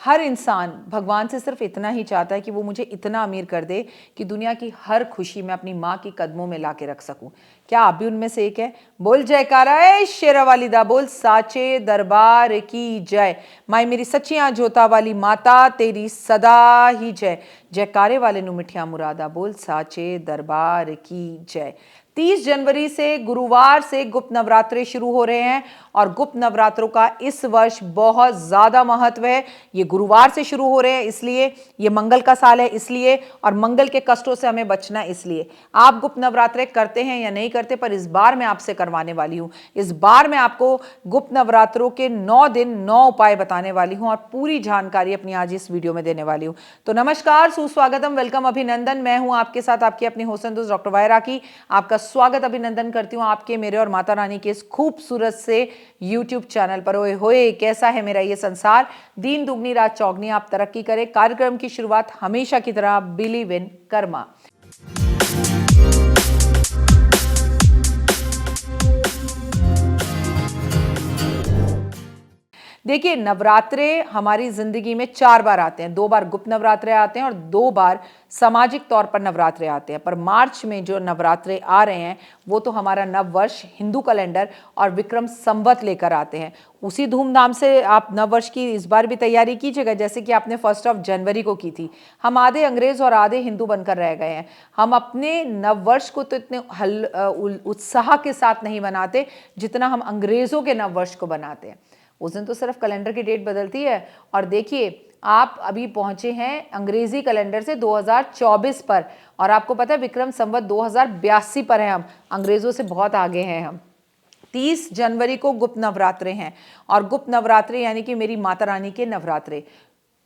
हर इंसान भगवान से सिर्फ इतना ही चाहता है कि वो मुझे इतना अमीर कर दे कि दुनिया की हर खुशी मैं अपनी माँ के कदमों में ला के रख सकूं। क्या आप भी उनमें से एक है? बोल जयकारा ए शेरा वाली दा, बोल साचे दरबार की जय। माई मेरी सच्चियां जोता वाली माता तेरी सदा ही जय। जयकारे वाले नु मिठिया मुरादा, बोल साचे दरबार की जय। 30 जनवरी से गुरुवार से गुप्त नवरात्रे शुरू हो रहे हैं और गुप्त नवरात्रों का इस वर्ष बहुत ज़्यादा महत्व है। ये गुरुवार से शुरू हो रहे हैं इसलिए, ये मंगल का साल है इसलिए, और मंगल के कष्टों से हमें बचना इसलिए। आप गुप्त नवरात्रे करते हैं या नहीं करते, पर इस बार मैं आपसे करवाने वाली हूँ। इस बार मैं आपको गुप्त नवरात्रों के 9 दिन 9 उपाय बताने वाली हूँ और पूरी जानकारी अपनी आज इस वीडियो में देने वाली हूँ। तो नमस्कार, सुस्वागतम, वेलकम, अभिनंदन। मैं हूँ आपके साथ आपकी अपनी होस्ट दोस्त डॉक्टर वायरा की। आपका स्वागत अभिनंदन करती हूँ आपके, मेरे और माता रानी के इस खूबसूरत से यूट्यूब चैनल पर। ओए होए कैसा है मेरा ये संसार, दिन दुगनी रात चौगनी, आप तरक्की करें। कार्यक्रम की शुरुआत हमेशा की तरह बिलीव इन कर्मा। देखिए, नवरात्रे हमारी जिंदगी में 4 बार आते हैं। 2 बार गुप्त नवरात्रे आते हैं और 2 बार सामाजिक तौर पर नवरात्रे आते हैं। पर मार्च में जो नवरात्रे आ रहे हैं वो तो हमारा नव वर्ष, हिंदू कैलेंडर और विक्रम संवत लेकर आते हैं। उसी धूमधाम से आप नव वर्ष की इस बार भी तैयारी कीजिएगा जैसे कि आपने 1 जनवरी को की थी। हम आधे अंग्रेज और आधे हिंदू बनकर रह गए हैं। हम अपने नव वर्ष को तो इतने उत्साह के साथ नहीं मनाते जितना हम अंग्रेजों के नव वर्ष को बनाते हैं। उस दिन तो सिर्फ कैलेंडर की डेट बदलती है। और देखिए, आप अभी पहुंचे हैं अंग्रेजी कैलेंडर से 2024 पर, और आपको पता है विक्रम संवत 2082 पर है। हम अंग्रेजों से बहुत आगे हैं। हम 30 जनवरी को गुप्त नवरात्रे हैं, और गुप्त नवरात्रे यानी कि मेरी माता रानी के नवरात्रे।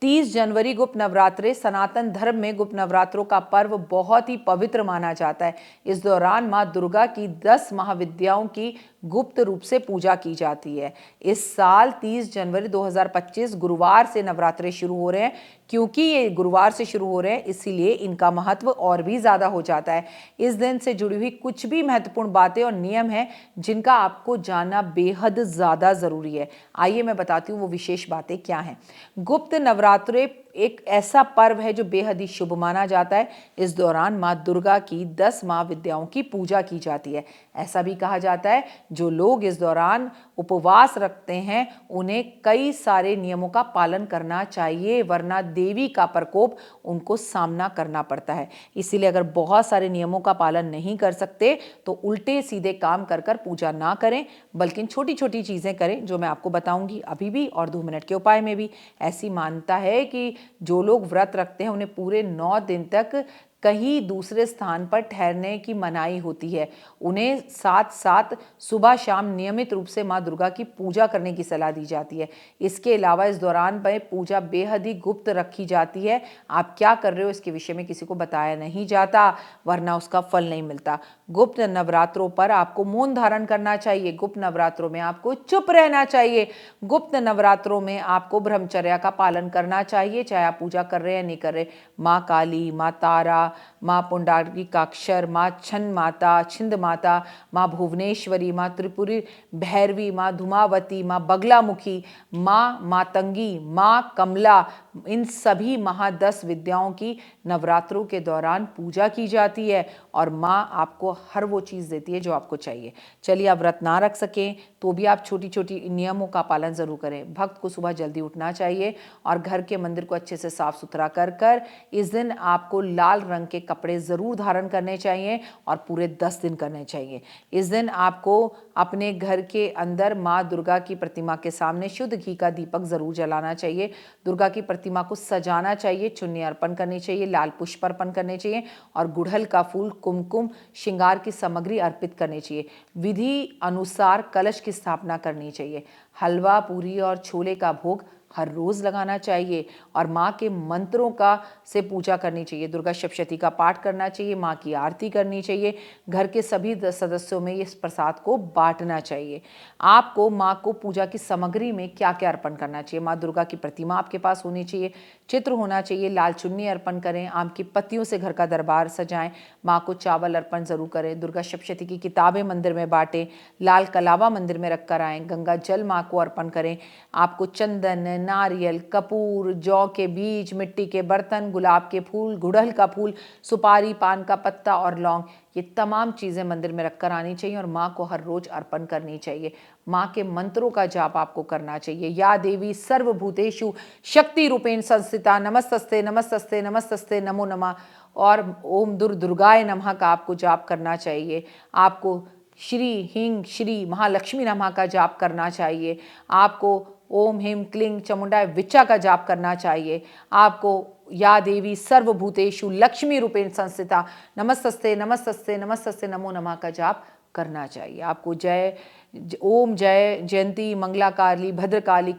30 जनवरी गुप्त नवरात्रे, सनातन धर्म में गुप्त नवरात्रों का पर्व बहुत ही पवित्र माना जाता है। इस दौरान माँ दुर्गा की 10 महाविद्याओं की गुप्त रूप से पूजा की जाती है। इस साल 30 जनवरी 2025 गुरुवार से नवरात्रे शुरू हो रहे हैं। क्योंकि ये गुरुवार से शुरू हो रहे हैं इसीलिए इनका महत्व और भी ज़्यादा हो जाता है। इस दिन से जुड़ी हुई कुछ भी महत्वपूर्ण बातें और नियम हैं जिनका आपको जानना बेहद ज़्यादा ज़रूरी है। आइए मैं बताती हूँ वो विशेष बातें क्या हैं। गुप्त नवरात्रे एक ऐसा पर्व है जो बेहद ही शुभ माना जाता है। इस दौरान माँ दुर्गा की 10 महाविद्याओं की पूजा की जाती है। ऐसा भी कहा जाता है जो लोग इस दौरान उपवास रखते हैं उन्हें कई सारे नियमों का पालन करना चाहिए, वरना देवी का प्रकोप उनको सामना करना पड़ता है। इसीलिए अगर बहुत सारे नियमों का पालन नहीं कर सकते तो उल्टे सीधे काम कर कर पूजा ना करें, बल्कि छोटी छोटी चीज़ें करें जो मैं आपको बताऊंगी अभी भी और 2 मिनट के उपाय में भी। ऐसी मान्यता है कि जो लोग व्रत रखते हैं उन्हें पूरे 9 दिन तक कहीं दूसरे स्थान पर ठहरने की मनाही होती है। उन्हें साथ साथ सुबह शाम नियमित रूप से माँ दुर्गा की पूजा करने की सलाह दी जाती है। इसके अलावा इस दौरान में पूजा बेहद ही गुप्त रखी जाती है। आप क्या कर रहे हो इसके विषय में किसी को बताया नहीं जाता, वरना उसका फल नहीं मिलता। गुप्त नवरात्रों पर आपको मौन धारण करना चाहिए। गुप्त नवरात्रों में आपको चुप रहना चाहिए। गुप्त नवरात्रों में आपको ब्रह्मचर्या का पालन करना चाहिए, चाहे आप पूजा कर रहे हैं या नहीं कर रहे। माँ काली, माँ तारा, माँ पुंडरीकाक्षर, माँ छन्न माता, छिंद माता, माँ भुवनेश्वरी, माँ त्रिपुरी भैरवी, माँ धूमावती, माँ बगलामुखी, माँ मातंगी, माँ कमला, इन सभी महा 10 विद्याओं की नवरात्रों के दौरान पूजा की जाती है। और माँ आपको हर वो चीज़ देती है जो आपको चाहिए। चलिए, आप व्रत ना रख सकें तो भी आप छोटी छोटी नियमों का पालन ज़रूर करें। भक्त को सुबह जल्दी उठना चाहिए और घर के मंदिर को अच्छे से साफ सुथरा कर कर इस दिन आपको लाल रंग के कपड़े ज़रूर धारण करने चाहिए और पूरे 10 दिन करने चाहिए। इस दिन आपको अपने घर के अंदर माँ दुर्गा की प्रतिमा के सामने शुद्ध घी का दीपक ज़रूर जलाना चाहिए। दुर्गा की प्रतिमा को सजाना चाहिए, चुन्नी अर्पण करनी चाहिए, लाल पुष्प अर्पण करने चाहिए और गुड़हल का फूल, कुमकुम, श्रृंगार की सामग्री अर्पित करनी चाहिए। विधि अनुसार कलश की स्थापना करनी चाहिए। हलवा, पूरी और छोले का भोग हर रोज़ लगाना चाहिए और माँ के मंत्रों का से पूजा करनी चाहिए। दुर्गा सप्तशती का पाठ करना चाहिए, माँ की आरती करनी चाहिए। घर के सभी सदस्यों में इस प्रसाद को बांटना चाहिए। आपको माँ को पूजा की सामग्री में क्या क्या अर्पण करना चाहिए। माँ दुर्गा की प्रतिमा आपके पास होनी चाहिए, चित्र होना चाहिए, लाल चुन्नी अर्पण करें, आम की पत्तियों से घर का दरबार सजाएं, माँ को चावल अर्पण ज़रूर करें, दुर्गा सप्तशती की किताबें मंदिर में बांटें, लाल कलावा मंदिर में रख कर आएँ, गंगा जल माँ को अर्पण करें। आपको चंदन, नारियल, कपूर, जौ के बीज, मिट्टी के बर्तन, गुलाब के फूल, गुड़हल का फूल, सुपारी, पान का पत्ता और लौंग, ये तमाम चीज़ें मंदिर में रखकर आनी चाहिए और माँ को हर रोज़ अर्पण करनी चाहिए। माँ के मंत्रों का जाप आपको करना चाहिए। या देवी सर्वभूतेषु शक्ति रूपेण संस्थिता नमस्तस्ते नमस्तस्ते नमस्तस्ते नमो नमः और ओम दुर्गाय नमः का आपको जाप करना चाहिए। आपको श्री ह्रीं श्री महालक्ष्मी नमः का जाप करना चाहिए। आपको ओम ह्रीं क्लीं चामुंडाय विच्चा का जाप करना चाहिए। आपको या देवी सर्वभूतेषु लक्ष्मी रूपेण संस्थिता नमस्तस्ते नमस्तस्ते नमस्तस्ते नमो नमः का जाप करना चाहिए। आपको ओम जय जयंती मंगला काली भद्रकाली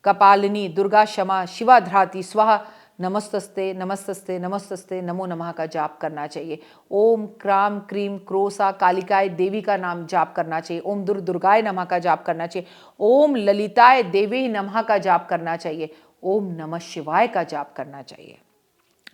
कपालिनी दुर्गा क्षमा शिवा धराती स्वाहा नमस्तस्ते नमस्तस्ते नमस्तस्ते नमो नमः का जाप करना चाहिए। ओम क्राम क्रीम क्रोसा कालिकाय देवी का नाम जाप करना चाहिए। ओम दुर्गाय नमः का जाप करना चाहिए। ओम ललिताय देवी नमः का जाप करना चाहिए। ओम नमः शिवाय का जाप करना चाहिए।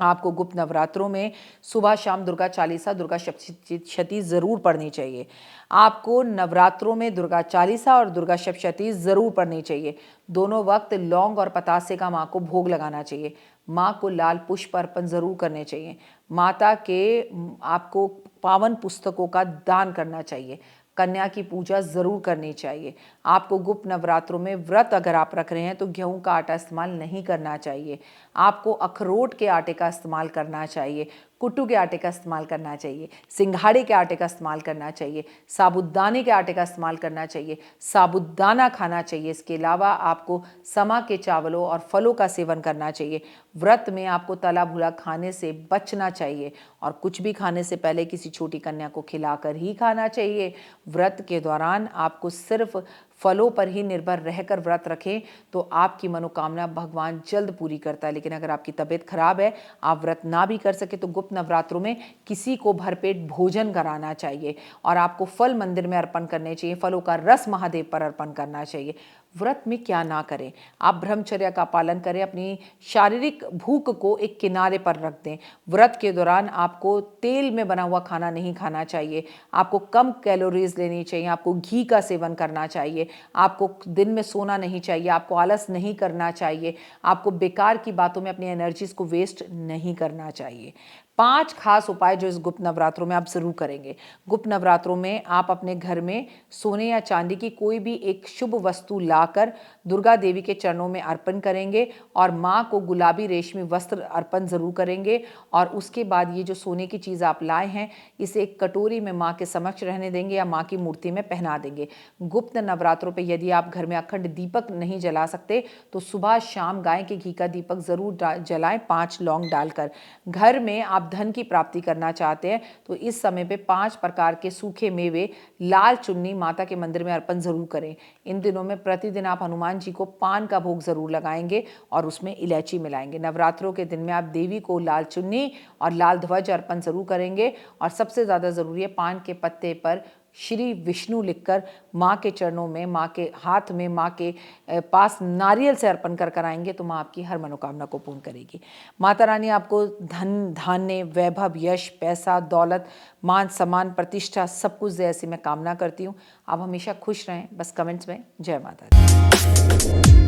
आपको गुप्त नवरात्रों में सुबह शाम दुर्गा चालीसा दुर्गा सप्तशती ज़रूर पढ़नी चाहिए। आपको नवरात्रों में दुर्गा चालीसा और दुर्गा सप्तशती ज़रूर पढ़नी चाहिए। दोनों वक्त लौंग और पतासे का माँ को भोग लगाना चाहिए। माँ को लाल पुष्प अर्पण ज़रूर करने चाहिए। माता के आपको पावन पुस्तकों का दान करना चाहिए। कन्या की पूजा ज़रूर करनी चाहिए। आपको गुप्त नवरात्रों में व्रत अगर आप रख रहे हैं तो गेहूं का आटा इस्तेमाल नहीं करना चाहिए। आपको अखरोट के आटे का इस्तेमाल करना चाहिए, कुट्टू के आटे का इस्तेमाल करना चाहिए, सिंघाड़े के आटे का इस्तेमाल करना चाहिए, साबूदाने के आटे का इस्तेमाल करना चाहिए, साबूदाना खाना चाहिए। इसके अलावा आपको समा के चावलों और फलों का सेवन करना चाहिए। व्रत में आपको तला भुना खाने से बचना चाहिए और कुछ भी खाने से पहले किसी छोटी कन्या को खिलाकर ही खाना चाहिए। व्रत के दौरान आपको सिर्फ फलों पर ही निर्भर रहकर व्रत रखें तो आपकी मनोकामना भगवान जल्द पूरी करता है। लेकिन अगर आपकी तबीयत खराब है, आप व्रत ना भी कर सके तो गुप्त नवरात्रों में किसी को भरपेट भोजन कराना चाहिए और आपको फल मंदिर में अर्पण करने चाहिए। फलों का रस महादेव पर अर्पण करना चाहिए। व्रत में क्या ना करें, आप ब्रह्मचर्य का पालन करें, अपनी शारीरिक भूख को एक किनारे पर रख दें। व्रत के दौरान आपको तेल में बना हुआ खाना नहीं खाना चाहिए। आपको कम कैलोरीज लेनी चाहिए। आपको घी का सेवन करना चाहिए। आपको दिन में सोना नहीं चाहिए। आपको आलस नहीं करना चाहिए। आपको बेकार की बातों में अपनी एनर्जीज को वेस्ट नहीं करना चाहिए। 5 खास उपाय जो इस गुप्त नवरात्रों में आप जरूर करेंगे। गुप्त नवरात्रों में आप अपने घर में सोने या चांदी की कोई भी एक शुभ वस्तु लाकर दुर्गा देवी के चरणों में अर्पण करेंगे और माँ को गुलाबी रेशमी वस्त्र अर्पण जरूर करेंगे। और उसके बाद ये जो सोने की चीज़ आप लाए हैं इसे एक कटोरी में माँ के समक्ष रहने देंगे या माँ की मूर्ति में पहना देंगे। गुप्त नवरात्रों पर यदि आप घर में अखंड दीपक नहीं जला सकते तो सुबह शाम गाय के घी का दीपक जरूर जलाएं 5 लौंग डालकर। घर में आप धन की प्राप्ति करना चाहते हैं तो इस समय पे 5 प्रकार के सूखे मेवे लाल चुन्नी माता के मंदिर में अर्पण जरूर करें। इन दिनों में प्रतिदिन आप हनुमान जी को पान का भोग जरूर लगाएंगे और उसमें इलायची मिलाएंगे। नवरात्रों के दिन में आप देवी को लाल चुन्नी और लाल ध्वज अर्पण जरूर करेंगे और सबसे ज़्यादा ज़रूरी है पान के पत्ते पर श्री विष्णु लिखकर माँ के चरणों में, माँ के हाथ में, माँ के पास नारियल से अर्पण कर कर आएंगे तो माँ आपकी हर मनोकामना को पूर्ण करेगी। माता रानी आपको धन धान्य वैभव यश पैसा दौलत मान सम्मान प्रतिष्ठा सब कुछ दे ऐसी मैं कामना करती हूँ। आप हमेशा खुश रहें। बस कमेंट्स में जय माता दी।